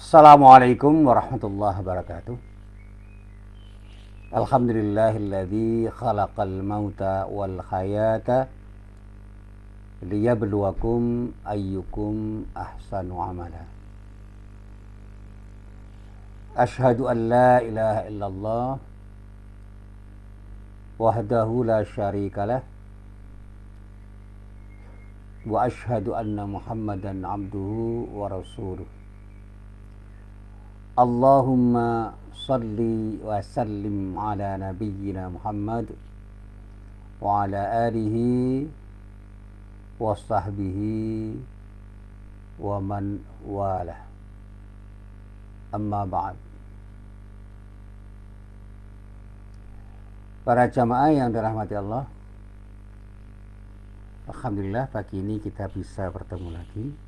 Assalamualaikum warahmatullahi wabarakatuh. Alhamdulillahilladzi khalaqal mauta wal hayata liyabluwakum ayyukum ahsanu amala. Asyhadu an la ilaha illallah wahdahu la syarikalah wa asyhadu anna Muhammadan abduhu wa rasuluh. Allahumma salli wa sallim ala nabiyyina Muhammad wa ala alihi wa sahbihi wa man walah. Amma ba'd. Para jamaah yang dirahmati Allah, alhamdulillah pagi ini kita bisa bertemu lagi,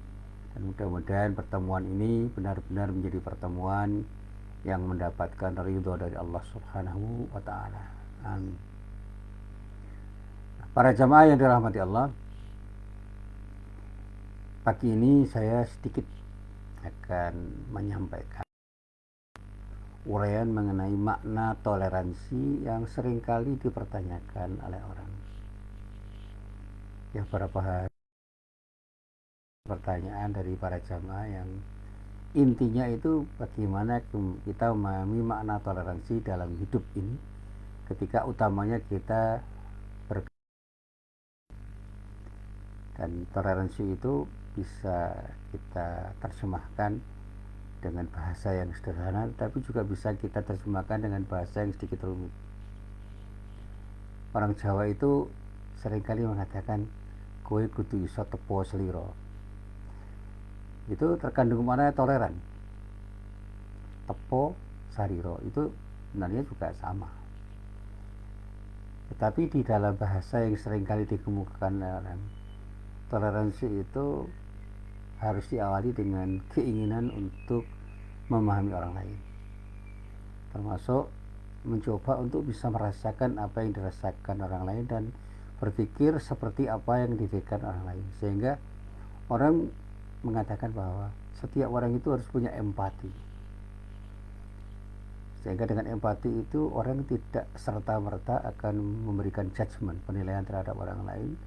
dan mudah-mudahan pertemuan ini benar-benar menjadi pertemuan yang mendapatkan ridho dari Allah Subhanahu wa taala. Amin. Para jamaah yang dirahmati Allah, pagi ini saya sedikit akan menyampaikan uraian mengenai makna toleransi yang seringkali dipertanyakan oleh orang. Ya, beberapa hari pertanyaan dari para jamaah yang intinya itu bagaimana kita memahami makna toleransi dalam hidup ini ketika utamanya kita dan toleransi itu bisa kita terjemahkan dengan bahasa yang sederhana, tapi juga bisa kita terjemahkan dengan bahasa yang sedikit rumit. Orang Jawa itu seringkali mengatakan kowe kudu iso tepo seliro. Itu terkandung mana toleran. Tepo sariro itu sebenarnya juga sama. Tetapi di dalam bahasa yang seringkali dikemukakan orang, toleransi itu harus diawali dengan keinginan untuk memahami orang lain, termasuk mencoba untuk bisa merasakan apa yang dirasakan orang lain dan berpikir seperti apa yang dipikirkan orang lain, sehingga orang mengatakan bahwa setiap orang itu harus punya empati, sehingga dengan empati itu orang tidak serta-merta akan memberikan judgement, penilaian terhadap orang lain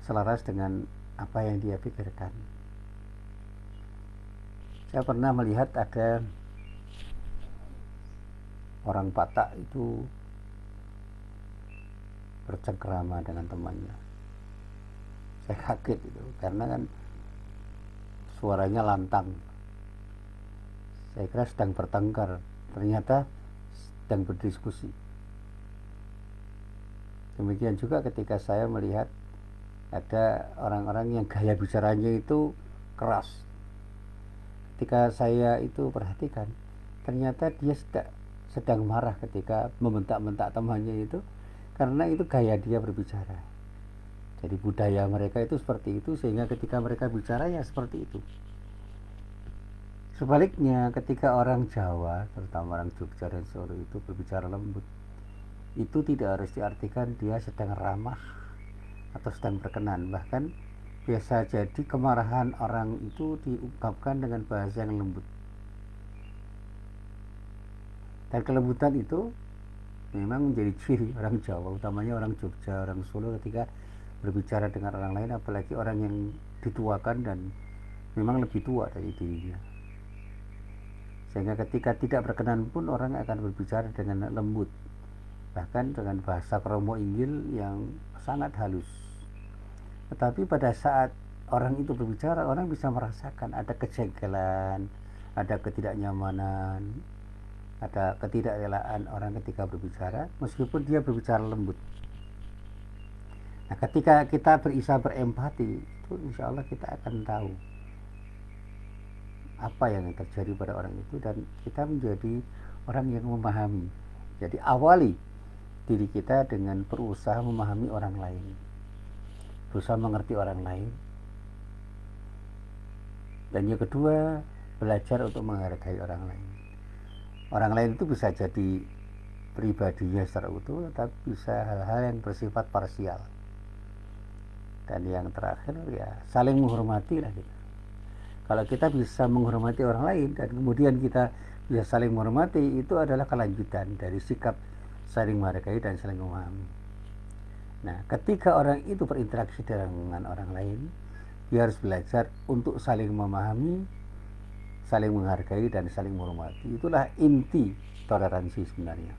selaras dengan apa yang dia pikirkan. Saya pernah melihat ada orang Batak itu bercengkrama dengan temannya. Saya kaget itu, karena kan suaranya lantang. Saya kira sedang bertengkar, ternyata sedang berdiskusi. Demikian juga ketika saya melihat ada orang-orang yang gaya bicaranya itu keras. Ketika saya itu perhatikan, ternyata dia sedang marah ketika membentak-bentak temannya itu, karena itu gaya dia berbicara. Jadi budaya mereka itu seperti itu, sehingga ketika mereka bicara ya seperti itu. Sebaliknya ketika orang Jawa, terutama orang Jogja dan Solo itu berbicara lembut, itu tidak harus diartikan dia sedang ramah atau sedang berkenan. Bahkan biasa jadi kemarahan orang itu diungkapkan dengan bahasa yang lembut, dan kelembutan itu memang menjadi ciri orang Jawa, utamanya orang Jogja, orang Solo, ketika berbicara dengan orang lain, apalagi orang yang dituakan dan memang lebih tua dari dirinya, sehingga ketika tidak berkenan pun orang akan berbicara dengan lembut, bahkan dengan bahasa kromo inggil yang sangat halus. Tetapi pada saat orang itu berbicara, orang bisa merasakan ada kejengkelan, ada ketidaknyamanan, ada ketidakrelaan orang ketika berbicara, meskipun dia berbicara lembut. Nah, ketika kita bisa berempati, itu insya Allah kita akan tahu apa yang terjadi pada orang itu, dan kita menjadi orang yang memahami. Jadi awali diri kita dengan berusaha memahami orang lain, berusaha mengerti orang lain, dan yang kedua belajar untuk menghargai orang lain. Orang lain itu bisa jadi pribadinya secara utuh, tetapi bisa hal-hal yang bersifat parsial. Dan yang terakhir ya saling menghormati lah gitu. Kalau kita bisa menghormati orang lain dan kemudian kita bisa saling menghormati, itu adalah kelanjutan dari sikap saling menghargai dan saling memahami. Nah, ketika orang itu berinteraksi dengan orang lain, dia harus belajar untuk saling memahami, saling menghargai, dan saling menghormati. Itulah inti toleransi sebenarnya.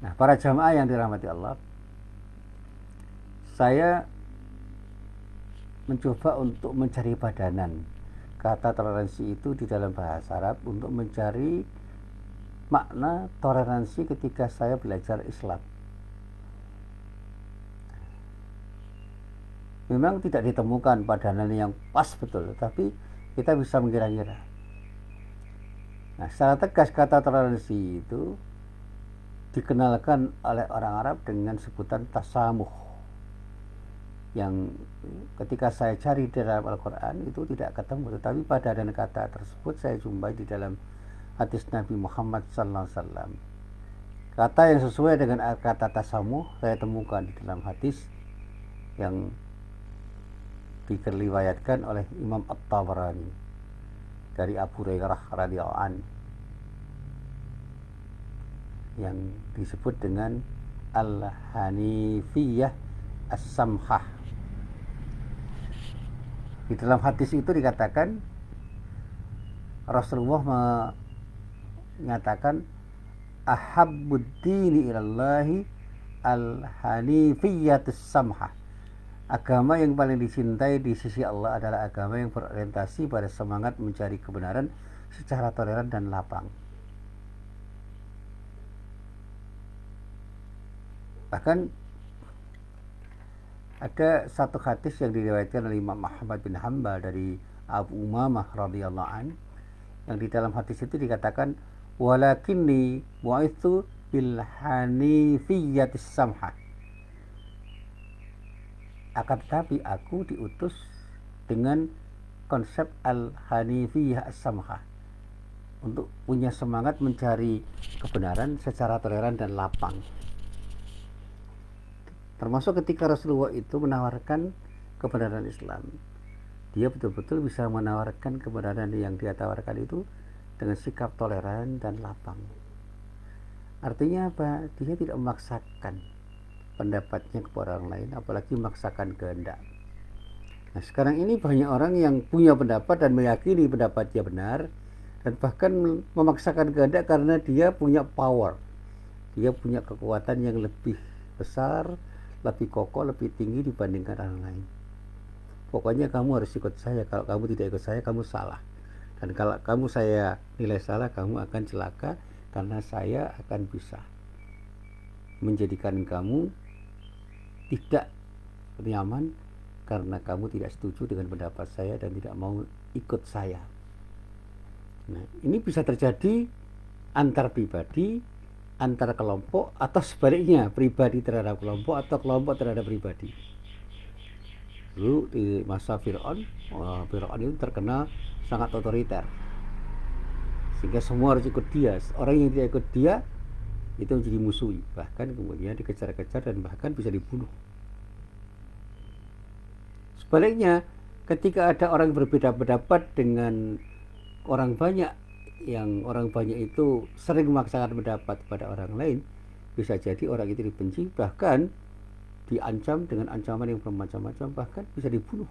Nah, para jamaah yang dirahmati Allah, saya mencoba untuk mencari padanan kata toleransi itu di dalam bahasa Arab untuk mencari makna toleransi ketika saya belajar Islam. Memang tidak ditemukan padanan yang pas betul, tapi kita bisa mengira-ngira. Nah, secara tegas kata toleransi itu dikenalkan oleh orang Arab dengan sebutan tasamuh, yang ketika saya cari di dalam Al-Quran itu tidak ketemu, tetapi padanan kata tersebut saya jumpai di dalam hadis Nabi Muhammad SAW. Kata yang sesuai dengan kata tasamuh saya temukan di dalam hadis yang diriwayatkan oleh Imam At-Tabarani dari Abu Hurairah radhiyallahu anhu yang disebut dengan Al-Hanifiyah As-Samhah. Di dalam hadis itu dikatakan Rasulullah menyatakan ahabbud dini ilallahi al-hanifiyatus samhah. Agama yang paling dicintai di sisi Allah adalah agama yang berorientasi pada semangat mencari kebenaran secara toleran dan lapang. Bahkan ada satu hadis yang diriwayatkan oleh Imam Ahmad bin Hanbal dari Abu Umamah radhiyallahu an, yang di dalam hadis itu dikatakan walakinni bu'itsu bil hanifiyyatis samhah. Akan tetapi aku diutus dengan konsep al-hanifiyah as-samhah, untuk punya semangat mencari kebenaran secara toleran dan lapang. Termasuk ketika Rasulullah itu menawarkan kebenaran Islam, dia betul-betul bisa menawarkan kebenaran yang dia tawarkan itu dengan sikap toleran dan lapang. Artinya apa? Dia tidak memaksakan pendapatnya kepada orang lain, apalagi memaksakan kehendak. Nah, sekarang ini banyak orang yang punya pendapat dan meyakini pendapatnya benar, dan bahkan memaksakan kehendak karena dia punya power, dia punya kekuatan yang lebih besar, lebih kokoh, lebih tinggi dibandingkan orang lain. Pokoknya kamu harus ikut saya, kalau kamu tidak ikut saya kamu salah, dan kalau kamu saya nilai salah kamu akan celaka, karena saya akan bisa menjadikan kamu tidak nyaman karena kamu tidak setuju dengan pendapat saya dan tidak mau ikut saya. Nah, ini bisa terjadi antar pribadi, antar kelompok, atau sebaliknya, pribadi terhadap kelompok atau kelompok terhadap pribadi. Dulu di masa Fir'aun, Fir'aun itu terkenal sangat otoriter, sehingga semua harus ikut dia. Orang yang tidak ikut dia itu menjadi musuh, bahkan kemudian dikejar-kejar dan bahkan bisa dibunuh. Sebaliknya, ketika ada orang berbeda pendapat dengan orang banyak, yang orang banyak itu sering memaksakan pendapat pada orang lain, bisa jadi orang itu dibenci, bahkan diancam dengan ancaman yang bermacam-macam, bahkan bisa dibunuh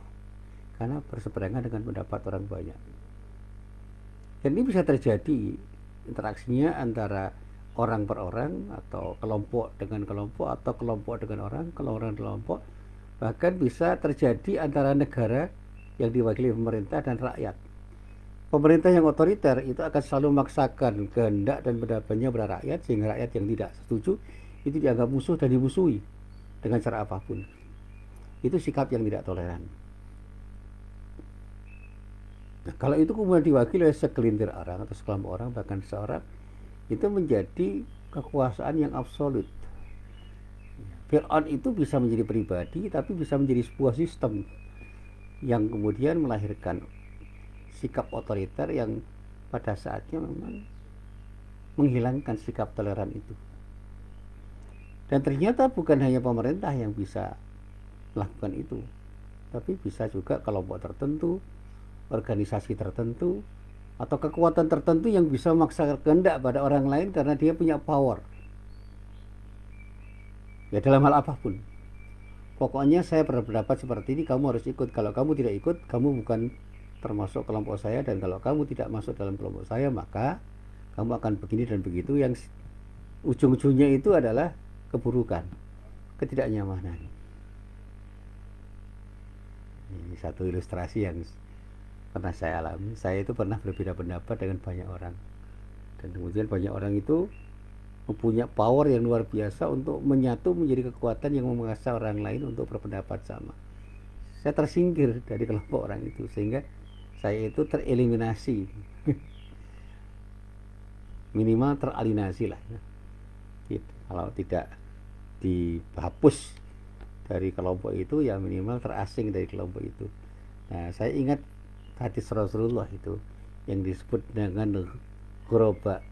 karena berseberangan dengan pendapat orang banyak. Dan ini bisa terjadi interaksinya antara orang per orang, atau kelompok dengan kelompok, atau kelompok dengan orang kelompok, bahkan bisa terjadi antara negara yang diwakili pemerintah dan rakyat. Pemerintah yang otoriter itu akan selalu memaksakan kehendak dan pendapatnya pada rakyat, sehingga rakyat yang tidak setuju itu dianggap musuh dan dimusuhi dengan cara apapun. Itu sikap yang tidak toleran. Nah, kalau itu kemudian diwakili oleh segelintir orang atau sekelompok orang, bahkan seorang, itu menjadi kekuasaan yang absolut. Fir'aun itu bisa menjadi pribadi, tapi bisa menjadi sebuah sistem yang kemudian melahirkan sikap otoriter yang pada saatnya memang menghilangkan sikap toleran itu. Dan ternyata bukan hanya pemerintah yang bisa melakukan itu, tapi bisa juga kelompok tertentu, organisasi tertentu atau kekuatan tertentu yang bisa memaksa kehendak pada orang lain karena dia punya power. Ya dalam hal apapun. Pokoknya saya berpendapat seperti ini, kamu harus ikut. Kalau kamu tidak ikut, kamu bukan termasuk kelompok saya, dan kalau kamu tidak masuk dalam kelompok saya, maka kamu akan begini dan begitu, yang ujung-ujungnya itu adalah keburukan, ketidaknyamanan. Ini satu ilustrasi yang pernah saya alami. Saya itu pernah berbeda pendapat dengan banyak orang, dan kemudian banyak orang itu mempunyai power yang luar biasa untuk menyatu menjadi kekuatan yang memaksa orang lain untuk berpendapat sama. Saya tersingkir dari kelompok orang itu, sehingga saya itu tereliminasi minimal teralienasi lah. Kalau tidak dihapus dari kelompok itu, ya minimal terasing dari kelompok itu. Nah, saya ingat hadis Rasulullah itu yang disebut dengan ghuraba.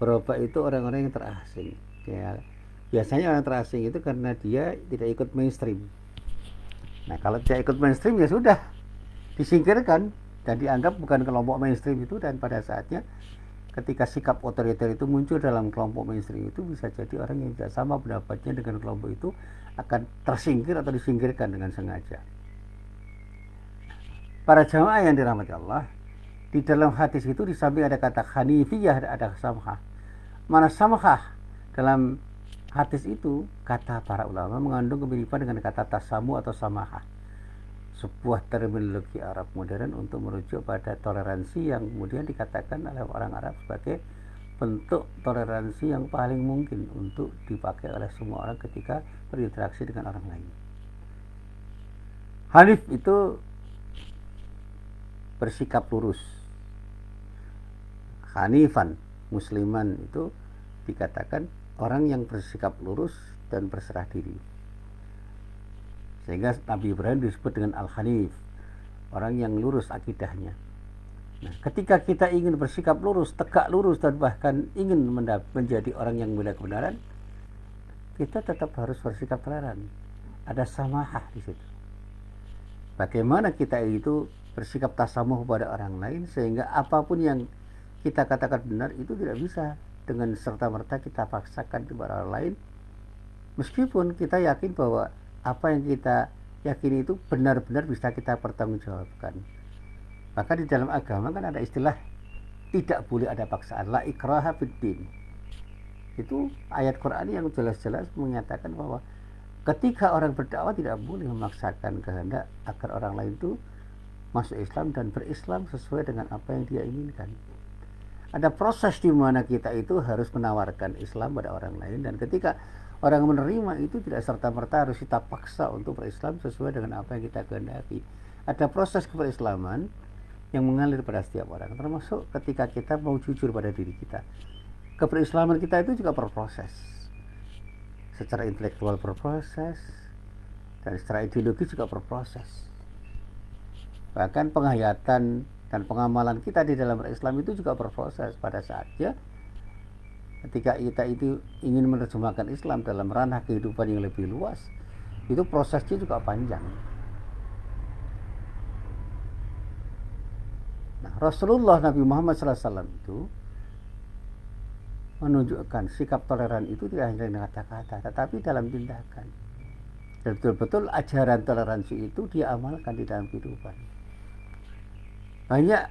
Ghuraba itu orang-orang yang terasing. Ya, biasanya orang terasing itu karena dia tidak ikut mainstream. Nah, kalau tidak ikut mainstream, ya sudah disingkirkan dan dianggap bukan kelompok mainstream itu. Dan pada saatnya ketika sikap otoriter itu muncul dalam kelompok mainstream itu, bisa jadi orang yang tidak sama pendapatnya dengan kelompok itu akan tersingkir atau disingkirkan dengan sengaja. Para jamaah yang dirahmati Allah, di dalam hadis itu di samping ada kata hanifiyah, ada samhah. Mana samhah dalam hadis itu, kata para ulama mengandung kemiripan dengan kata tasamu atau samahah, sebuah terminologi Arab modern untuk merujuk pada toleransi yang kemudian dikatakan oleh orang Arab sebagai bentuk toleransi yang paling mungkin untuk dipakai oleh semua orang ketika berinteraksi dengan orang lain. Hanif itu bersikap lurus. Hanifan, musliman, itu dikatakan orang yang bersikap lurus dan berserah diri. Sehingga Nabi Ibrahim disebut dengan Al-Hanif, orang yang lurus akidahnya. Nah, ketika kita ingin bersikap lurus, tegak lurus, dan bahkan ingin menjadi orang yang membela kebenaran, kita tetap harus bersikap toleran. Ada samahah di situ. Bagaimana kita itu bersikap tasamuh kepada orang lain, sehingga apapun yang kita katakan benar itu tidak bisa dengan serta-merta kita paksakan kepada orang lain, meskipun kita yakin bahwa apa yang kita yakini itu benar-benar bisa kita pertanggungjawabkan. Maka di dalam agama kan ada istilah tidak boleh ada paksaan, la ikraha fiddin. Itu ayat Quran yang jelas-jelas menyatakan bahwa ketika orang berdakwah tidak boleh memaksakan kehendak agar orang lain itu masuk Islam dan berislam sesuai dengan apa yang dia inginkan. Ada proses di mana kita itu harus menawarkan Islam pada orang lain, dan ketika orang menerima itu tidak serta-merta harus kita paksa untuk berislam sesuai dengan apa yang kita kehendaki. Ada proses keberislaman yang mengalir pada setiap orang, termasuk ketika kita mau jujur pada diri kita. Keberislaman kita itu juga berproses. Secara intelektual berproses, dan secara ideologi juga berproses. Bahkan penghayatan dan pengamalan kita di dalam Islam itu juga berproses. Pada saatnya ketika kita itu ingin menerjemahkan Islam dalam ranah kehidupan yang lebih luas, itu prosesnya juga panjang. Nah, Rasulullah Nabi Muhammad SAW itu menunjukkan sikap toleran itu tidak hanya dengan kata-kata, tetapi dalam tindakan. Dan betul-betul ajaran toleransi itu dia amalkan di dalam kehidupan. Banyak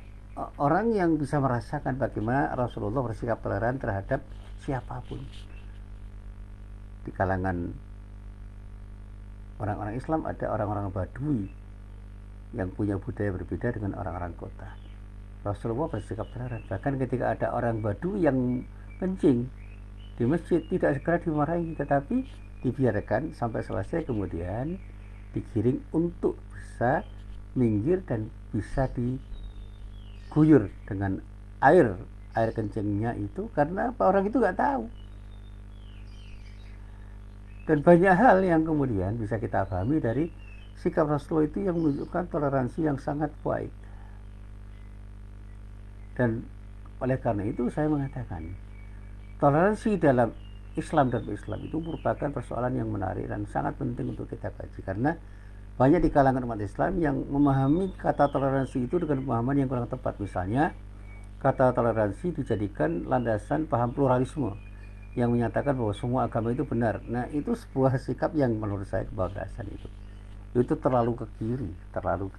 orang yang bisa merasakan bagaimana Rasulullah bersikap toleran terhadap siapapun. Di kalangan orang-orang Islam ada orang-orang Badui yang punya budaya berbeda dengan orang-orang kota. Rasulullah bersikap toleran. Bahkan ketika ada orang Badui yang kencing di masjid, tidak segera dimarahi, tetapi dibiarkan sampai selesai, kemudian digiring untuk bisa minggir dan bisa diguyur dengan air kencingnya itu, karena apa? Orang itu nggak tahu. Dan banyak hal yang kemudian bisa kita pahami dari sikap Rasulullah itu yang menunjukkan toleransi yang sangat baik. Dan oleh karena itu saya mengatakan toleransi dalam Islam dan Islam itu merupakan persoalan yang menarik dan sangat penting untuk kita kaji, karena banyak di kalangan umat Islam yang memahami kata toleransi itu dengan pemahaman yang kurang tepat. Misalnya, kata toleransi dijadikan landasan paham pluralisme yang menyatakan bahwa semua agama itu benar. Nah, itu sebuah sikap yang menurut saya kebablasan itu. Itu terlalu ke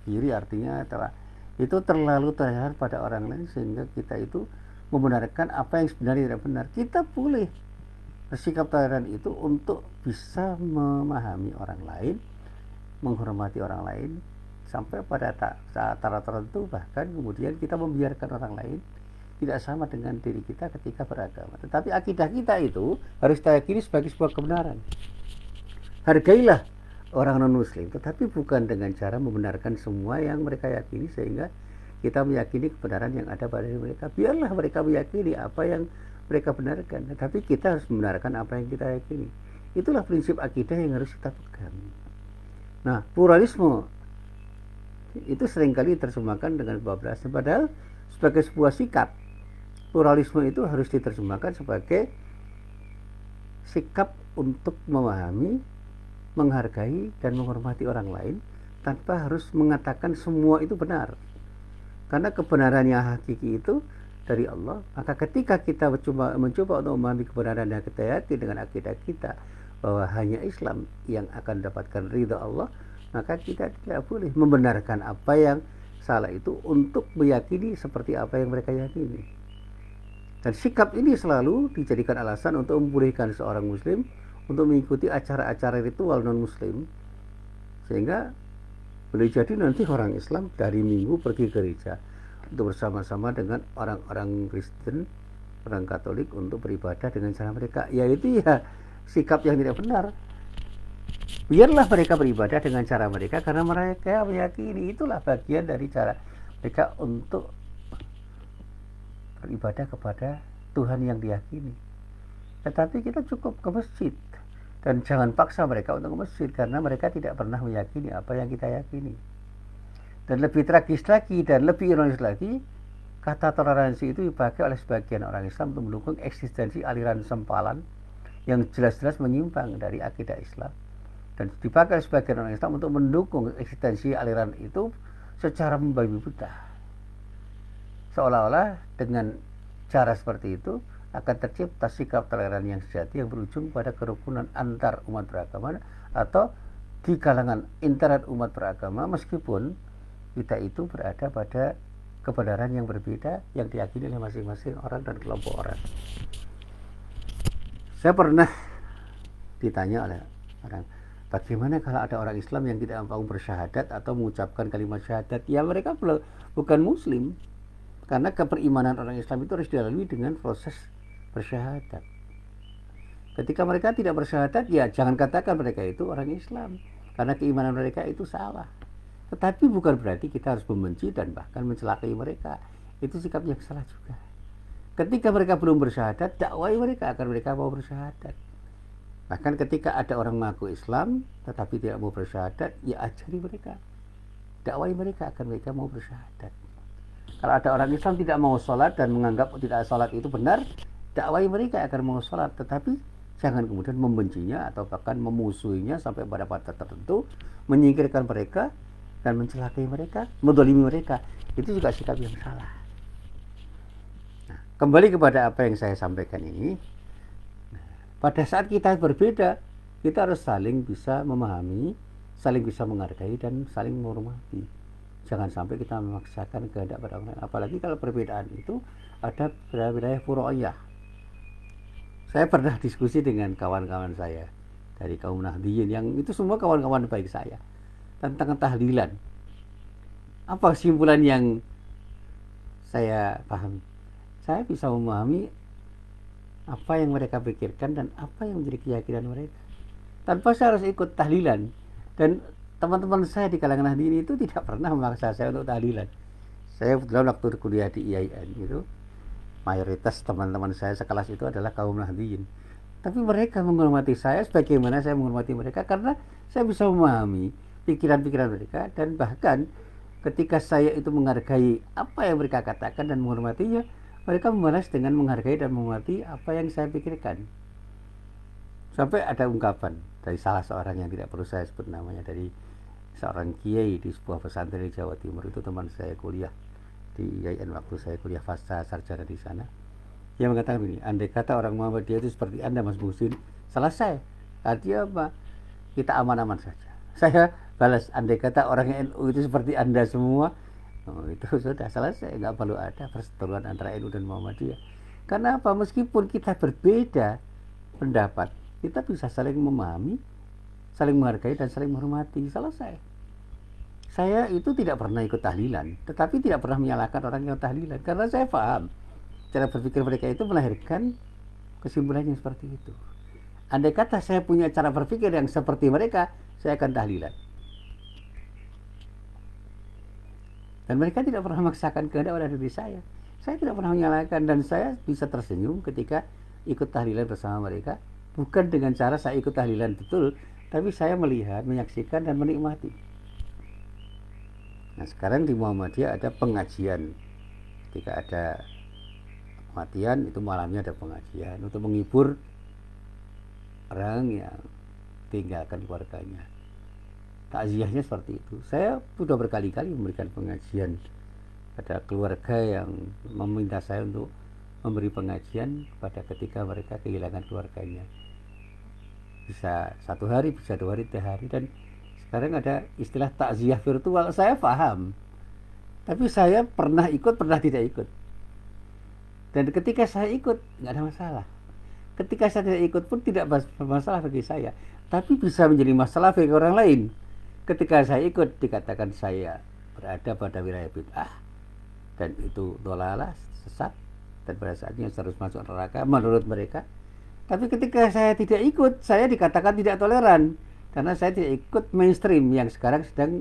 kiri artinya itu terlalu terlihat pada orang lain sehingga kita itu membenarkan apa yang sebenarnya tidak benar. Kita boleh bersikap toleran itu untuk bisa memahami orang lain, menghormati orang lain, sampai pada saat tertentu bahkan kemudian kita membiarkan orang lain tidak sama dengan diri kita ketika beragama. Tetapi akidah kita itu harus kita yakini sebagai sebuah kebenaran. Hargailah orang non-muslim, tetapi bukan dengan cara membenarkan semua yang mereka yakini sehingga kita meyakini kebenaran yang ada pada diri mereka. Biarlah mereka meyakini apa yang mereka benarkan, tetapi kita harus membenarkan apa yang kita yakini. Itulah prinsip akidah yang harus kita pegang. Nah, pluralisme itu seringkali terjemahkan dengan kebablasan, padahal sebagai sebuah sikap, pluralisme itu harus diterjemahkan sebagai sikap untuk memahami, menghargai dan menghormati orang lain tanpa harus mengatakan semua itu benar. Karena kebenaran yang hakiki itu dari Allah, maka ketika kita mencoba untuk memahami kebenaran yang kita yakini dengan akidah kita bahwa hanya Islam yang akan mendapatkan ridha Allah, maka kita tidak boleh membenarkan apa yang salah itu untuk meyakini seperti apa yang mereka yakini. Dan sikap ini selalu dijadikan alasan untuk membolehkan seorang muslim untuk mengikuti acara-acara ritual non-muslim, sehingga boleh jadi nanti orang Islam dari minggu pergi ke gereja untuk bersama-sama dengan orang-orang Kristen, orang Katolik untuk beribadah dengan cara mereka, yaitu sikap yang tidak benar. Biarlah mereka beribadah dengan cara mereka karena mereka meyakini itulah bagian dari cara mereka untuk beribadah kepada Tuhan yang diyakini. Tetapi kita cukup ke masjid dan jangan paksa mereka untuk ke masjid karena mereka tidak pernah meyakini apa yang kita yakini. Dan lebih tragis lagi dan lebih ironis lagi, kata toleransi itu dipakai oleh sebagian orang Islam untuk mendukung eksistensi aliran sempalan yang jelas-jelas menyimpang dari akidah Islam, dan dipakai oleh sebagian orang Islam untuk mendukung eksistensi aliran itu secara membabi buta, seolah-olah dengan cara seperti itu akan tercipta sikap toleran yang sejati yang berujung pada kerukunan antar umat beragama atau di kalangan internet umat beragama, meskipun kita itu berada pada kebenaran yang berbeda yang diyakini oleh masing-masing orang dan kelompok orang. Saya pernah ditanya oleh orang, bagaimana kalau ada orang Islam yang tidak mau bersyahadat atau mengucapkan kalimat syahadat? Ya, mereka bukan muslim, karena keperimanan orang Islam itu harus dilalui dengan proses bersyahadat. Ketika mereka tidak bersyahadat, ya jangan katakan mereka itu orang Islam, karena keimanan mereka itu salah. Tetapi bukan berarti kita harus membenci dan bahkan mencelakai mereka. Itu sikap yang salah juga. Ketika mereka belum bersyahadat, dakwai mereka agar mereka mau bersyahadat. Bahkan ketika ada orang mengaku Islam tetapi tidak mau bersyahadat, ya ajari mereka, dakwai mereka agar mereka mau bersyahadat. Kalau ada orang Islam tidak mau sholat dan menganggap tidak sholat itu benar, dakwai mereka agar mau sholat, tetapi jangan kemudian membencinya atau bahkan memusuhinya sampai pada batas tertentu, menyingkirkan mereka dan mencelakai mereka, mendolimi mereka. Itu juga sikap yang salah. Nah, kembali kepada apa yang saya sampaikan ini, pada saat kita berbeda, kita harus saling bisa memahami, saling bisa menghargai dan saling menghormati. Jangan sampai kita memaksakan kehendak pada orang lain, apalagi kalau perbedaan itu ada pada wilayah furu'iyah. Saya pernah diskusi dengan kawan-kawan saya dari kaum Nahdliyin, yang itu semua kawan-kawan baik saya, tentang tahlilan. Apa kesimpulan yang saya pahami? Saya bisa memahami apa yang mereka pikirkan dan apa yang menjadi keyakinan mereka tanpa saya harus ikut tahlilan. Dan teman-teman saya di kalangan Nahdliyin itu tidak pernah memaksa saya untuk tahlilan. Saya dalam waktu kuliah di IAIN itu, mayoritas teman-teman saya sekelas itu adalah kaum Nahdliyin. Tapi mereka menghormati saya sebagaimana saya menghormati mereka, karena saya bisa memahami pikiran-pikiran mereka, dan bahkan ketika saya itu menghargai apa yang mereka katakan dan menghormatinya, mereka membalas dengan menghargai dan menghormati apa yang saya pikirkan. Sampai ada ungkapan dari salah seorang yang tidak perlu saya sebut namanya, dari seorang kiai di sebuah pesantren di Jawa Timur, itu teman saya kuliah di IAIN waktu saya kuliah pasca sarjana di sana. Dia mengatakan begini, andai kata orang Muhammadiyah itu seperti Anda Mas Muhsin, selesai. Artinya apa? Kita aman-aman saja. Saya balas, andai kata orang NU itu seperti Anda semua, itu sudah selesai, nggak perlu ada perseteruan antara NU dan Muhammadiyah. Karena apa? Meskipun kita berbeda pendapat, kita bisa saling memahami, saling menghargai, dan saling menghormati. Selesai. Saya itu tidak pernah ikut tahlilan, tetapi tidak pernah menyalahkan orang yang tahlilan, karena saya paham cara berpikir mereka itu melahirkan kesimpulannya seperti itu. Andai kata saya punya cara berpikir yang seperti mereka, saya akan tahlilan. Dan mereka tidak pernah memaksakan kehendak pada diri saya. Saya tidak pernah menyalahkan, dan saya bisa tersenyum ketika ikut tahlilan bersama mereka. Bukan dengan cara saya ikut tahlilan betul, tapi saya melihat, menyaksikan, dan menikmati. Nah, sekarang di Muhammadiyah ada pengajian. Ketika ada kematian, itu malamnya ada pengajian untuk menghibur orang yang tinggalkan keluarganya. Takziahnya seperti itu. Saya sudah berkali-kali memberikan pengajian pada keluarga yang meminta saya untuk memberi pengajian pada ketika mereka kehilangan keluarganya. Bisa 1 hari, bisa 2 hari, 3 hari. Dan sekarang ada istilah takziah virtual. Saya paham, tapi saya pernah ikut, pernah tidak ikut. Dan ketika saya ikut, nggak ada masalah. Ketika saya tidak ikut pun tidak bermasalah bagi saya. Tapi bisa menjadi masalah bagi orang lain. Ketika saya ikut, dikatakan saya berada pada wilayah bid'ah, dan itu dolalah, sesat, dan pada saatnya harus masuk neraka menurut mereka. Tapi ketika saya tidak ikut, saya dikatakan tidak toleran, karena saya tidak ikut mainstream yang sekarang sedang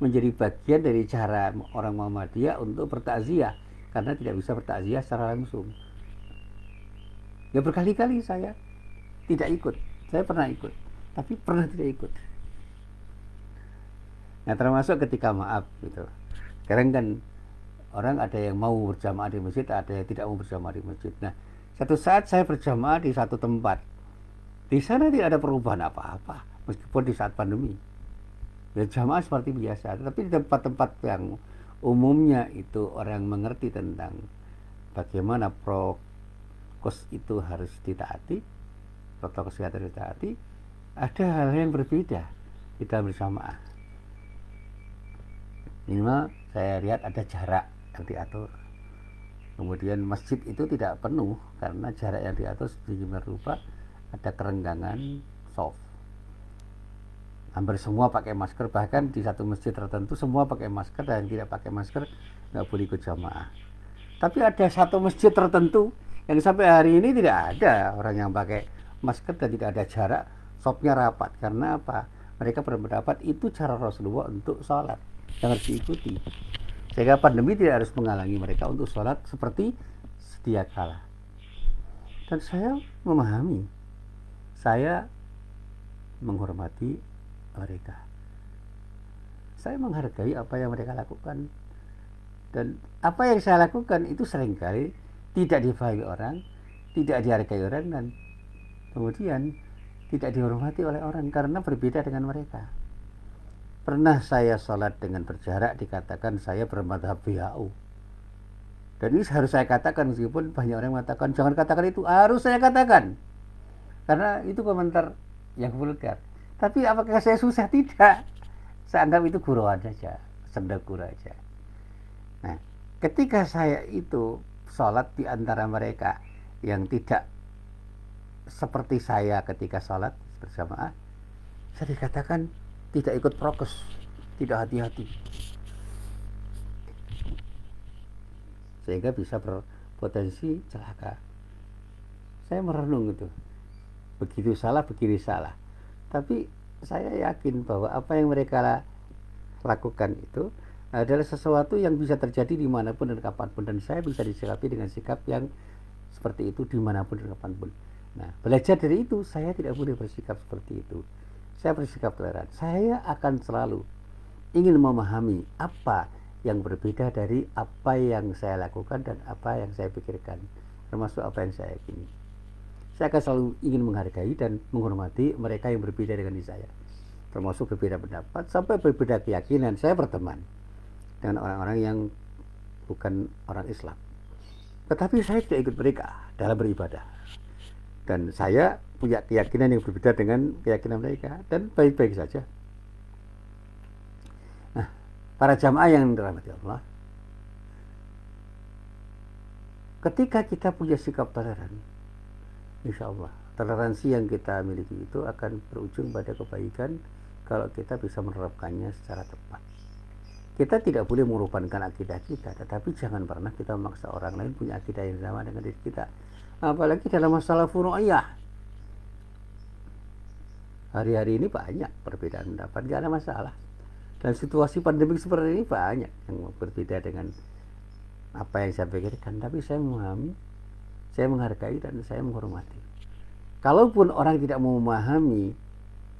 menjadi bagian dari cara orang Muhammadiyah untuk bertakziah, karena tidak bisa bertakziah secara langsung. Ya berkali-kali saya tidak ikut. Saya pernah ikut, tapi pernah tidak ikut. Nah, termasuk ketika maaf gitu. Sekarang kan orang ada yang mau berjamaah di masjid, ada yang tidak mau berjamaah di masjid. Nah, satu saat saya berjamaah di satu tempat. Di sana tidak ada perubahan apa-apa, meskipun di saat pandemi. Ya, jamaah seperti biasa, tetapi di tempat-tempat yang umumnya itu orang mengerti tentang bagaimana prokes itu harus ditaati, protokol kesehatan ditaati, ada hal yang berbeda di dalam berjamaah. Minimal saya lihat ada jarak yang diatur. Kemudian masjid itu tidak penuh karena jarak yang diatur sedemikian rupa, ada kerenggangan soft. Hampir semua pakai masker, bahkan di satu masjid tertentu semua pakai masker, dan yang tidak pakai masker nggak boleh ikut jamaah. Tapi ada satu masjid tertentu yang sampai hari ini tidak ada orang yang pakai masker dan tidak ada jarak, sopnya rapat. Karena apa? Mereka berpendapat itu cara Rasulullah untuk sholat yang harus diikuti, sehingga pandemi tidak harus menghalangi mereka untuk sholat seperti sedia kala. Dan saya memahami, saya menghormati mereka, saya menghargai apa yang mereka lakukan, dan apa yang saya lakukan itu seringkali tidak dipahami orang, tidak dihargai orang, dan kemudian tidak dihormati oleh orang karena berbeda dengan mereka. Pernah saya sholat dengan berjarak, dikatakan saya bermadhab WHO, dan ini harus saya katakan meskipun banyak orang mengatakan jangan katakan itu. Harus saya katakan karena itu komentar yang vulgar. Tapi apakah saya susah? Tidak. Saya anggap itu guruan saja, sendagura saja. Nah, ketika saya itu sholat di antara mereka yang tidak seperti saya ketika sholat berjamaah, saya dikatakan tidak ikut prokes, tidak hati-hati, sehingga bisa berpotensi celaka. Saya merenung itu, begitu salah, begini salah. Tapi saya yakin bahwa apa yang mereka lakukan itu adalah sesuatu yang bisa terjadi dimanapun dan kapanpun, dan saya bisa disikapi dengan sikap yang seperti itu dimanapun dan kapanpun. Nah, belajar dari itu, saya tidak boleh bersikap seperti itu. Saya bersikap toleran. Saya akan selalu ingin memahami apa yang berbeda dari apa yang saya lakukan dan apa yang saya pikirkan, termasuk apa yang saya yakini. Saya akan selalu ingin menghargai dan menghormati mereka yang berbeda dengan saya. termasuk berbeda pendapat sampai berbeda keyakinan. Saya berteman dengan orang-orang yang bukan orang Islam, tetapi saya tidak ikut mereka dalam beribadah, dan saya punya keyakinan yang berbeda dengan keyakinan mereka, dan baik-baik saja. Nah, para jamaah yang dirahmati Allah, ketika kita punya sikap toleran, insya Allah toleransi yang kita miliki itu akan berujung pada kebaikan kalau kita bisa menerapkannya secara tepat. Kita tidak boleh merupakan akidah kita, tetapi jangan pernah kita memaksa orang lain punya akidah yang sama dengan diri kita, apalagi dalam masalah furu'iyah. Hari-hari ini banyak perbedaan pendapat, gak ada masalah. Dan situasi pandemi seperti ini banyak yang berbeda dengan apa yang saya pikirkan, tapi saya memahami, saya menghargai, dan saya menghormati. Kalaupun orang tidak mau memahami,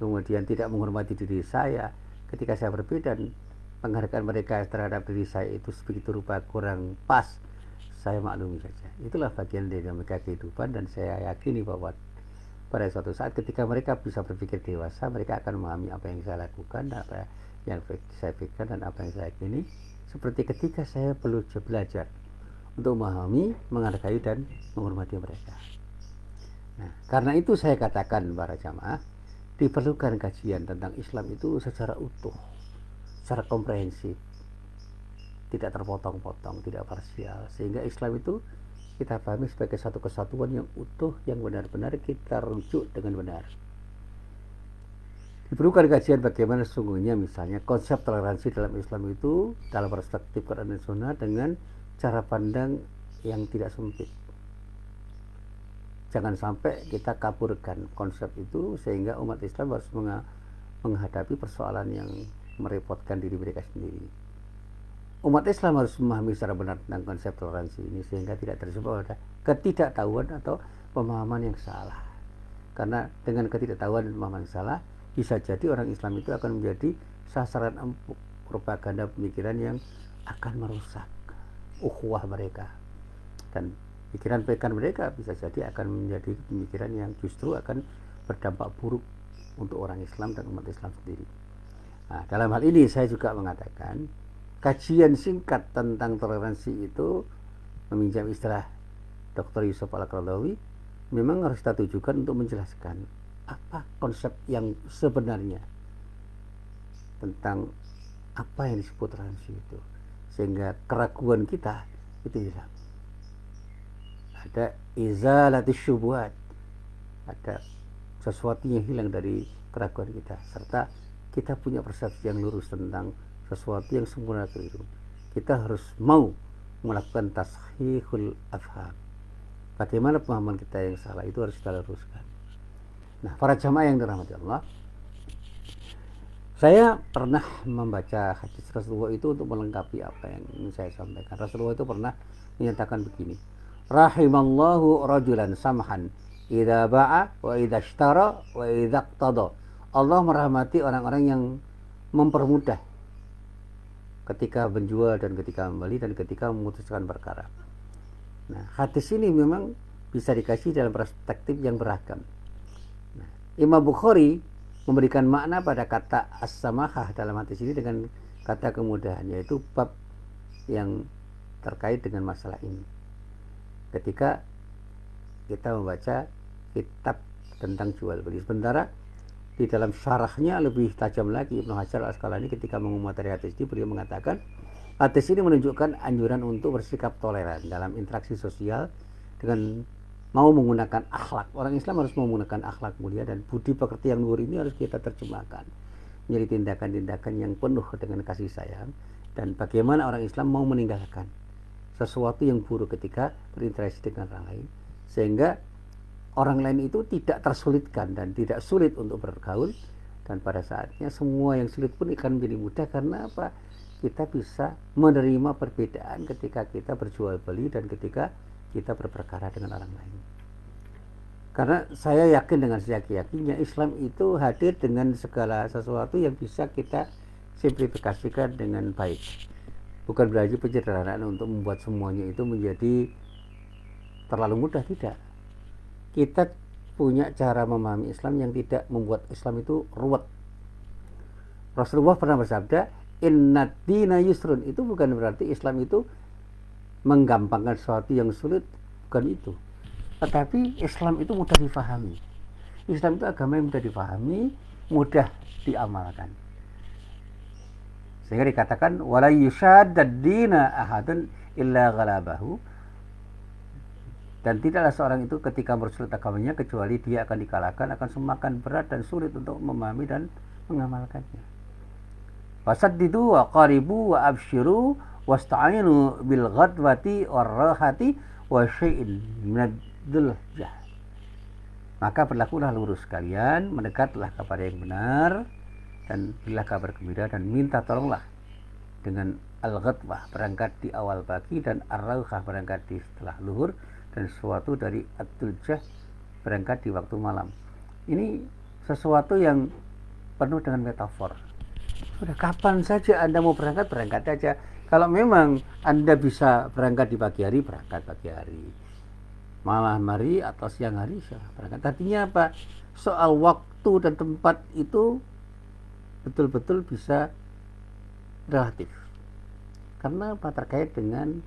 kemudian tidak menghormati diri saya ketika saya berbeda, penghargaan mereka terhadap diri saya itu begitu rupa kurang pas, saya maklumi saja. Itulah bagian dari dinamika kehidupan, dan saya yakini bahwa pada suatu saat ketika mereka bisa berpikir dewasa, mereka akan memahami apa yang saya lakukan, apa yang saya pikirkan, dan apa yang saya yakini. Seperti ketika saya perlu belajar untuk memahami, menghargai, dan menghormati mereka. Nah, karena itu saya katakan para jamaah, diperlukan kajian tentang Islam itu secara utuh, secara komprehensif, tidak terpotong-potong, tidak parsial, sehingga Islam itu kita pahami sebagai satu kesatuan yang utuh, yang benar-benar kita rujuk dengan benar. Diperlukan kajian bagaimana sesungguhnya misalnya konsep toleransi dalam Islam itu dalam perspektif Quran dan Sunnah dengan cara pandang yang tidak sempit. Jangan sampai kita kaburkan konsep itu sehingga umat Islam harus menghadapi persoalan yang merepotkan diri mereka sendiri. Umat Islam harus memahami secara benar tentang konsep toleransi ini sehingga tidak terjebak pada ketidaktahuan atau pemahaman yang salah. Karena dengan ketidaktahuan dan pemahaman yang salah, bisa jadi orang Islam itu akan menjadi sasaran empuk propaganda pemikiran yang akan merusak ukhuwah mereka, dan pikiran-pikiran mereka bisa jadi akan menjadi pemikiran yang justru akan berdampak buruk untuk orang Islam dan umat Islam sendiri. Nah, dalam hal ini saya juga mengatakan kajian singkat tentang toleransi itu, meminjam istilah Dr. Yusuf Al-Qaradawi, memang harus kita tujukan untuk menjelaskan apa konsep yang sebenarnya tentang apa yang disebut toleransi itu, sehingga keraguan kita itu hilang. Ada izalatis syubhat, ada sesuatu yang hilang dari keraguan kita, serta kita punya persepsi yang lurus tentang sesuatu yang sempurna keliru. Kita harus mau melakukan tashihul afham. Bagaimana pemahaman kita yang salah itu harus kita luruskan. Nah, para jamaah yang dirahmati Allah, saya pernah membaca hadis Rasulullah itu untuk melengkapi apa yang ingin saya sampaikan. Rasulullah itu pernah menyatakan begini: rahimallahu rajulan samhan idza ba'a wa idza ishtara wa idza iqtada. Allah merahmati orang-orang yang mempermudah ketika menjual dan ketika membeli dan ketika memutuskan perkara. Nah, hadis ini memang bisa dikaji dalam perspektif yang beragam. Nah, Imam Bukhari memberikan makna pada kata as-samahah dalam hadis ini dengan kata kemudahan, yaitu bab yang terkait dengan masalah ini. Ketika kita membaca kitab tentang jual beli, sementara di dalam syarahnya lebih tajam lagi Ibnu Hajar Al-Asqalani ketika mengomentari hadis ini, beliau mengatakan hadis ini menunjukkan anjuran untuk bersikap toleran dalam interaksi sosial dengan mau menggunakan akhlak. Orang Islam harus menggunakan akhlak mulia, dan budi pekerti yang luhur ini harus kita terjemahkan menjadi tindakan-tindakan yang penuh dengan kasih sayang, dan bagaimana orang Islam mau meninggalkan sesuatu yang buruk ketika berinteraksi dengan orang lain, sehingga orang lain itu tidak tersulitkan dan tidak sulit untuk bergaul, dan pada saatnya semua yang sulit pun akan menjadi mudah. Karena apa? Kita bisa menerima perbedaan ketika kita berjual beli dan ketika kita berperkara dengan orang lain. Karena saya yakin dengan seyakin-yakinnya Islam itu hadir dengan segala sesuatu yang bisa kita simplifikasikan dengan baik. Bukan berarti penyederhanaan untuk membuat semuanya itu menjadi terlalu mudah, tidak. Kita punya cara memahami Islam yang tidak membuat Islam itu ruwet. Rasulullah pernah bersabda, innad dina yusrun. Itu bukan berarti Islam itu menggampangkan sesuatu yang sulit, bukan itu. Tetapi Islam itu mudah difahami. Islam itu agama yang mudah difahami, mudah diamalkan. Sehingga dikatakan wala yushaddad dina ahadun illa ghalabahu, dan tidaklah seorang itu ketika bersulit agamanya kecuali dia akan dikalahkan, akan semakin berat dan sulit untuk memahami dan mengamalkannya. Fasaddidu wa qaribu wa abshiru wasta'inu bil ghadwati warrahati wa syai'in minadzul jah. Maka berlakulah lurus kalian, mendekatlah kepada yang benar, dan berilah kabar gembira dan minta tolonglah dengan al-ghadwah, berangkat di awal pagi, dan ar-rauhah, berangkat di setelah luhur, dan sesuatu dari ad-duljah, berangkat di waktu malam. Ini sesuatu yang penuh dengan metafor. Sudah kapan saja Anda mau berangkat, berangkat saja. Kalau memang Anda bisa berangkat di pagi hari, berangkat pagi hari. Malam hari atau siang hari, berangkat. Artinya apa? Soal waktu dan tempat itu betul-betul bisa relatif. Karena apa? Terkait dengan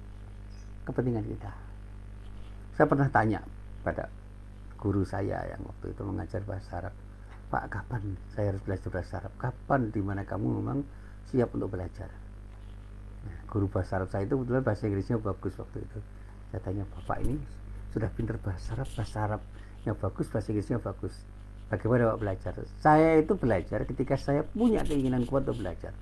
kepentingan kita. Saya pernah tanya pada guru saya yang waktu itu mengajar bahasa Arab, Pak, kapan saya harus belajar bahasa Arab? Kapan, dimana kamu memang siap untuk belajar? Nah, guru bahasa Arab saya itu kebetulan bahasa Inggrisnya bagus waktu itu. Saya tanya, Bapak ini sudah pintar bahasa Arabnya bagus, bahasa Inggrisnya bagus. Bagaimana Bapak belajar? Saya itu belajar ketika saya punya keinginan kuat untuk belajar.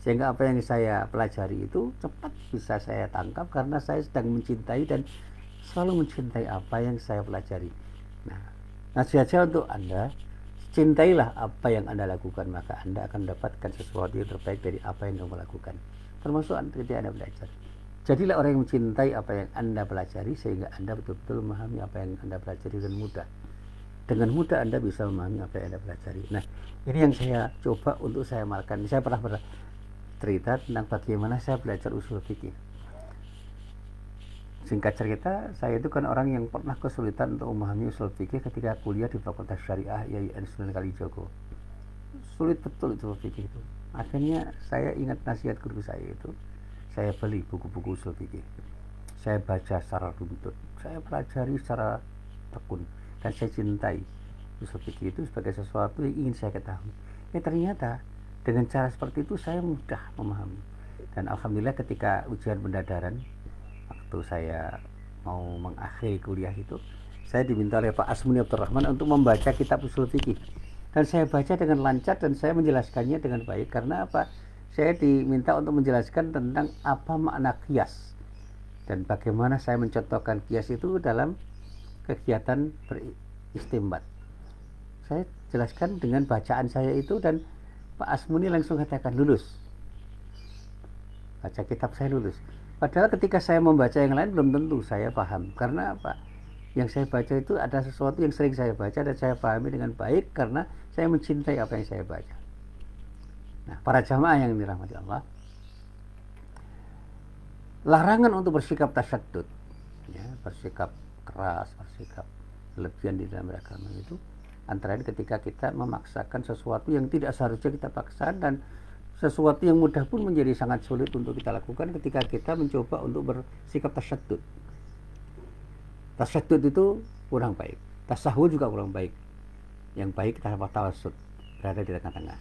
Sehingga apa yang saya pelajari itu cepat bisa saya tangkap karena saya sedang mencintai dan selalu mencintai apa yang saya pelajari. Nah, nasihat saya untuk Anda, cintailah apa yang Anda lakukan, maka Anda akan mendapatkan sesuatu yang terbaik dari apa yang kamu lakukan. Termasuk ketika Anda belajar. Jadilah orang yang mencintai apa yang Anda pelajari, sehingga Anda betul-betul memahami apa yang Anda pelajari dengan mudah. Dengan mudah Anda bisa memahami apa yang Anda pelajari. Nah, ini yang saya coba untuk saya amalkan. Saya pernah cerita tentang bagaimana saya belajar usul fikih. Singkat cerita, saya itu kan orang yang pernah kesulitan untuk memahami usul fikih ketika kuliah di Fakultas Syariah IAIN Sunan Kalijogo. Sulit betul usul fikih itu. Akhirnya saya ingat nasihat guru saya itu. Saya beli buku-buku usul fikih. Saya baca secara runtut. Saya pelajari secara tekun. Dan saya cintai usul fikih itu sebagai sesuatu yang ingin saya ketahui. Ternyata dengan cara seperti itu saya mudah memahami. Dan alhamdulillah ketika ujian pendadaran, waktu saya mau mengakhiri kuliah itu, saya diminta oleh Pak Asmuni Abdurrahman untuk membaca kitab usul fikih, dan saya baca dengan lancar dan saya menjelaskannya dengan baik. Karena apa? Saya diminta untuk menjelaskan tentang apa makna qiyas dan bagaimana saya mencontohkan qiyas itu dalam kegiatan beristimbat. Saya jelaskan dengan bacaan saya itu, dan Pak Asmuni langsung katakan lulus. Baca kitab saya lulus. Padahal ketika saya membaca yang lain belum tentu saya paham. Karena apa? Yang saya baca itu ada sesuatu yang sering saya baca dan saya pahami dengan baik karena saya mencintai apa yang saya baca. Nah, para jamaah yang dirahmati Allah, larangan untuk bersikap tasyaddud, ya, bersikap keras, bersikap berlebihan di dalam beragama itu antara lain ketika kita memaksakan sesuatu yang tidak seharusnya kita paksakan, dan sesuatu yang mudah pun menjadi sangat sulit untuk kita lakukan ketika kita mencoba untuk bersikap tasyaddud. Tasyaddud itu kurang baik. Tasahul juga kurang baik. Yang baik tawassut, berada di tengah-tengah.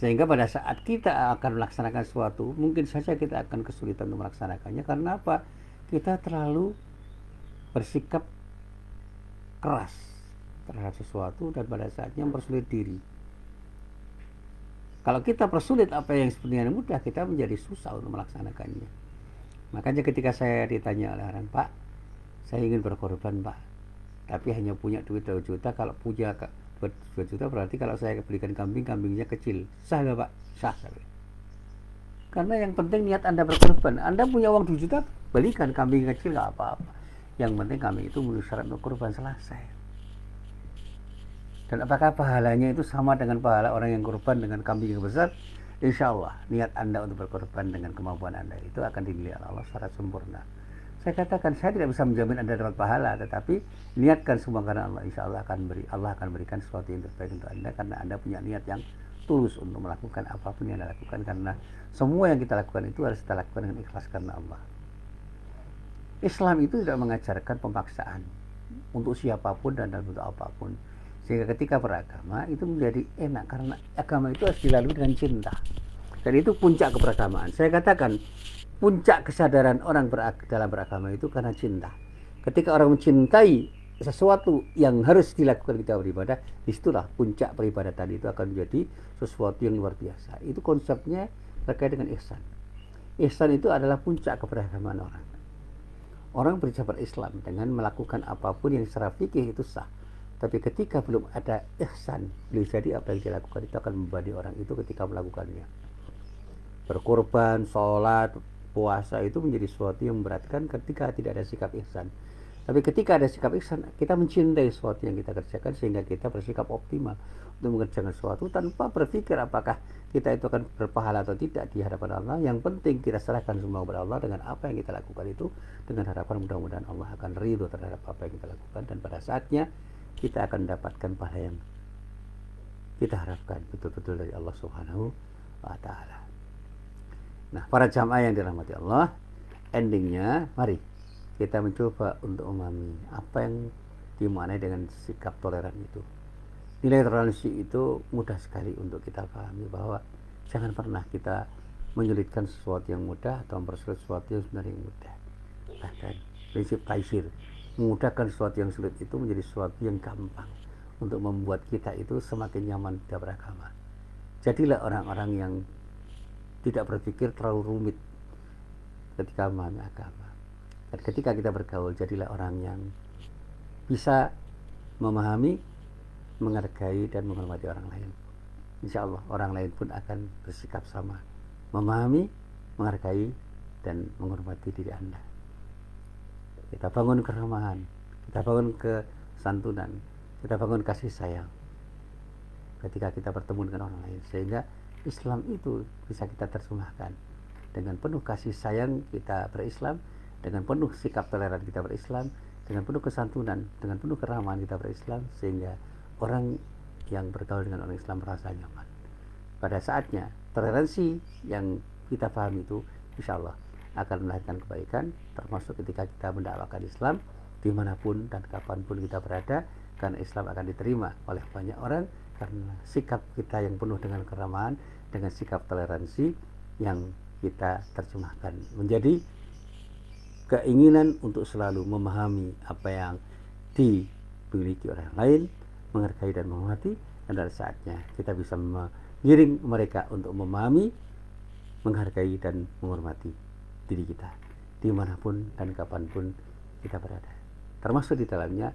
Sehingga pada saat kita akan melaksanakan sesuatu, mungkin saja kita akan kesulitan untuk melaksanakannya. Karena apa? Kita terlalu bersikap keras terhadap sesuatu dan pada saatnya mempersulit diri. Kalau kita persulit apa yang sebenarnya mudah, kita menjadi susah untuk melaksanakannya. Makanya ketika saya ditanya oleh orang, Pak, saya ingin berkorban, Pak, tapi hanya punya duit 2 juta. Kalau punya 2 juta berarti kalau saya belikan kambing, kambingnya kecil. Sah nggak, Pak? Sah. Karena yang penting niat Anda berkorban. Anda punya uang 2 juta, belikan kambing kecil, nggak apa-apa. Yang penting kambing itu memenuhi syarat untuk korban, selesai. Dan apakah pahalanya itu sama dengan pahala orang yang korban dengan kambing yang besar? Insya Allah niat Anda untuk berkorban dengan kemampuan Anda itu akan dinilai Allah secara sempurna. Saya katakan, saya tidak bisa menjamin Anda dapat pahala, tetapi niatkan semua karena Allah. Insya Allah Allah akan berikan sesuatu yang terbaik untuk Anda karena Anda punya niat yang tulus untuk melakukan apapun yang Anda lakukan, karena semua yang kita lakukan itu harus kita lakukan dengan ikhlas karena Allah. Islam itu tidak mengajarkan pemaksaan untuk siapapun dan dalam bentuk apapun, sehingga ketika beragama itu menjadi enak, karena agama itu harus dilalui dengan cinta, dan itu puncak keberagamaan. Saya katakan puncak kesadaran orang dalam beragama itu karena cinta. Ketika orang mencintai sesuatu yang harus dilakukan ketika beribadah, disitulah puncak peribadatan itu akan menjadi sesuatu yang luar biasa. Itu konsepnya terkait dengan ihsan. Ihsan itu adalah puncak keberagamaan orang. Orang bisa berislam dengan melakukan apapun yang secara fikih itu sah. Tapi ketika belum ada ihsan, boleh jadi apa yang dilakukan itu akan membebani orang itu ketika melakukannya. Berkorban, sholat, puasa itu menjadi sesuatu yang memberatkan ketika tidak ada sikap ihsan. Tapi ketika ada sikap ihsan, kita mencintai sesuatu yang kita kerjakan sehingga kita bersikap optimal untuk mengerjakan sesuatu tanpa berpikir apakah kita itu akan berpahala atau tidak di hadapan Allah. Yang penting kita serahkan semua kepada Allah dengan apa yang kita lakukan itu, dengan harapan mudah-mudahan Allah akan ridho terhadap apa yang kita lakukan, dan pada saatnya kita akan mendapatkan pahala yang kita harapkan betul-betul dari Allah Subhanahu wa Ta'ala. Nah, para jamaah yang dirahmati Allah, endingnya mari kita mencoba untuk memahami apa yang dimaknai dengan sikap toleran itu. Nilai toleransi itu mudah sekali untuk kita pahami, bahwa jangan pernah kita menyulitkan sesuatu yang mudah atau mempersulit sesuatu yang sebenarnya mudah. Bahkan prinsip taisir, memudahkan sesuatu yang sulit itu menjadi sesuatu yang gampang untuk membuat kita itu semakin nyaman tidak beragama. Jadilah orang-orang yang tidak berpikir terlalu rumit ketika memahami agama. Dan ketika kita bergaul, jadilah orang yang bisa memahami, menghargai, dan menghormati orang lain. Insya Allah orang lain pun akan bersikap sama, memahami, menghargai, dan menghormati diri Anda. Kita bangun keramahan, kita bangun kesantunan, kita bangun kasih sayang ketika kita bertemu dengan orang lain, sehingga Islam itu bisa kita terjemahkan dengan penuh kasih sayang kita berislam, dengan penuh sikap toleran kita berislam, dengan penuh kesantunan, dengan penuh keramahan kita berislam, sehingga orang yang bergaul dengan orang Islam merasa nyaman. Pada saatnya toleransi yang kita pahami itu insya Allah akan melahirkan kebaikan, termasuk ketika kita mendakwakan Islam dimanapun dan kapanpun kita berada, karena Islam akan diterima oleh banyak orang karena sikap kita yang penuh dengan keramahan, dengan sikap toleransi yang kita terjemahkan menjadi keinginan untuk selalu memahami apa yang dimiliki orang lain, menghargai dan menghormati, dan pada saatnya kita bisa mengiring mereka untuk memahami, menghargai dan menghormati diri kita dimanapun dan kapanpun kita berada, termasuk di dalamnya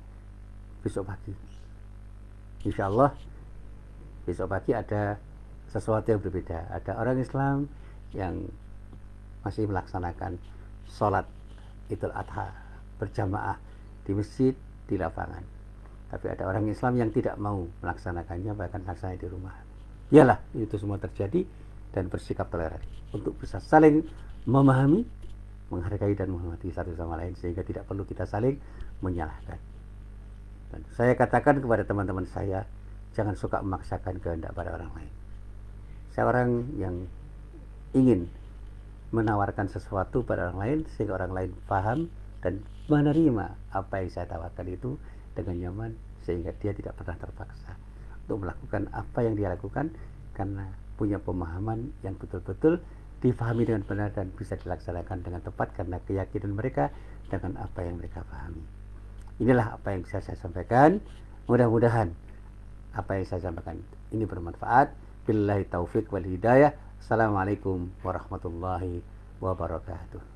besok pagi. Insya Allah besok pagi ada sesuatu yang berbeda. Ada orang Islam yang masih melaksanakan sholat Idul Adha berjamaah di masjid, di lapangan. Tapi ada orang Islam yang tidak mau melaksanakannya, bahkan melaksanakannya di rumah. Iyalah, itu semua terjadi, dan bersikap toleran untuk bisa saling memahami, menghargai dan menghormati satu sama lain, sehingga tidak perlu kita saling menyalahkan. Dan saya katakan kepada teman-teman saya, jangan suka memaksakan kehendak pada orang lain. Saya orang yang ingin menawarkan sesuatu pada orang lain sehingga orang lain paham dan menerima apa yang saya tawarkan itu dengan nyaman, sehingga dia tidak pernah terpaksa untuk melakukan apa yang dia lakukan, karena punya pemahaman yang betul-betul difahami dengan benar dan bisa dilaksanakan dengan tepat karena keyakinan mereka dengan apa yang mereka pahami. Inilah apa yang bisa saya sampaikan. Mudah-mudahan apa yang saya sampaikan ini bermanfaat. Billahi taufik wal hidayah. Assalamualaikum warahmatullahi wabarakatuh.